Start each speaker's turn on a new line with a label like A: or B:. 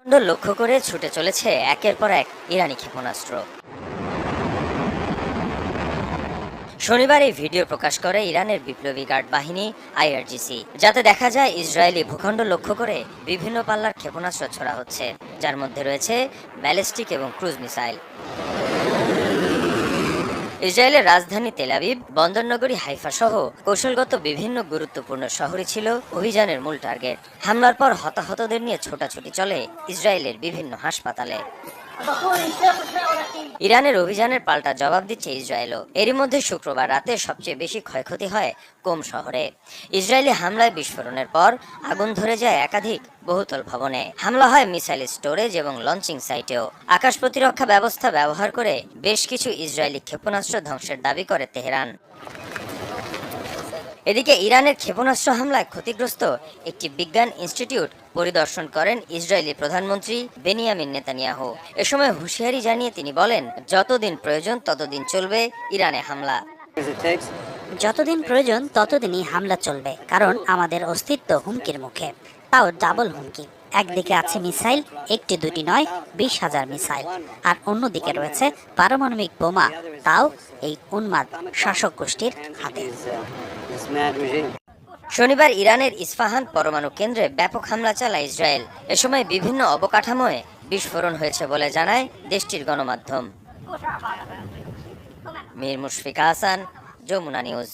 A: ভূখণ্ড লক্ষ্য করে ছুটে চলেছে একের পর এক ইরানি ক্ষেপণাস্ত্র। শনিবার এই ভিডিও প্রকাশ করে ইরানের বিপ্লবী গার্ড বাহিনী আইআরজিসি, যাতে দেখা যায় ইসরায়েলি ভূখণ্ড লক্ষ্য করে বিভিন্ন পাল্লার ক্ষেপণাস্ত্র ছোড়া হচ্ছে, যার মধ্যে রয়েছে ব্যালিস্টিক এবং ক্রুজ মিসাইল। ইসরায়েলের রাজধানী তেল আবিব, বন্দরনগরী হাইফা সহ কৌশলগত বিভিন্ন গুরুত্বপূর্ণ শহরই ছিল অভিযানের মূল টার্গেট। হামলার পর হতাহতদের নিয়ে ছোটাছুটি চলে ইসরায়েলের বিভিন্ন হাসপাতালে। ইরানের অভিযানের পাল্টা জবাব দিচ্ছে ইসরায়েলও। এরই মধ্যে শুক্রবার রাতে সবচেয়ে বেশি ক্ষয়ক্ষতি হয় কোম শহরে। ইসরায়েলি হামলায় বিস্ফোরণের পর আগুন ধরে যায় একাধিক বহুতল ভবনে। হামলা হয় মিসাইল স্টোরেজ এবং লঞ্চিং সাইটেও। আকাশ প্রতিরক্ষা ব্যবস্থা ব্যবহার করে বেশ কিছু ইসরায়েলি ক্ষেপণাস্ত্র ধ্বংসের দাবি করে তেহরান। এদিকে ইরানের ক্ষেপণাস্ত্র হামলায় ক্ষতিগ্রস্ত একটি বিজ্ঞান ইনস্টিটিউট পরিদর্শন করেন ইসরায়েলি প্রধানমন্ত্রী বেনিয়ামিন নেতানিয়াহু। এ সময় হুঁশিয়ারি জানিয়ে তিনি বলেন, যতদিন প্রয়োজন ততদিন চলবে ইরানে হামলা।
B: যতদিন প্রয়োজন ততদিনই হামলা চলবে, কারণ আমাদের অস্তিত্ব হুমকির মুখে। তাও ডাবল হুমকি। একদিকে আছে মিসাইল, একটি দুটি নয়, 20,000 মিসাইল, আর অন্যদিকে রয়েছে পারমাণবিক বোমা, তাও এই উন্মাদ শাসক গোষ্ঠীর হাতে।
A: শনিবার ইরানের ইস্পাহান পরমাণু কেন্দ্রে ব্যাপক হামলা চালায় ইসরায়েল। এ সময় বিভিন্ন অবকাঠামোয় বিস্ফোরণ হয়েছে বলে জানায় দেশটির গণমাধ্যম। মীর মুশফিকা হাসান, যমুনা নিউজ।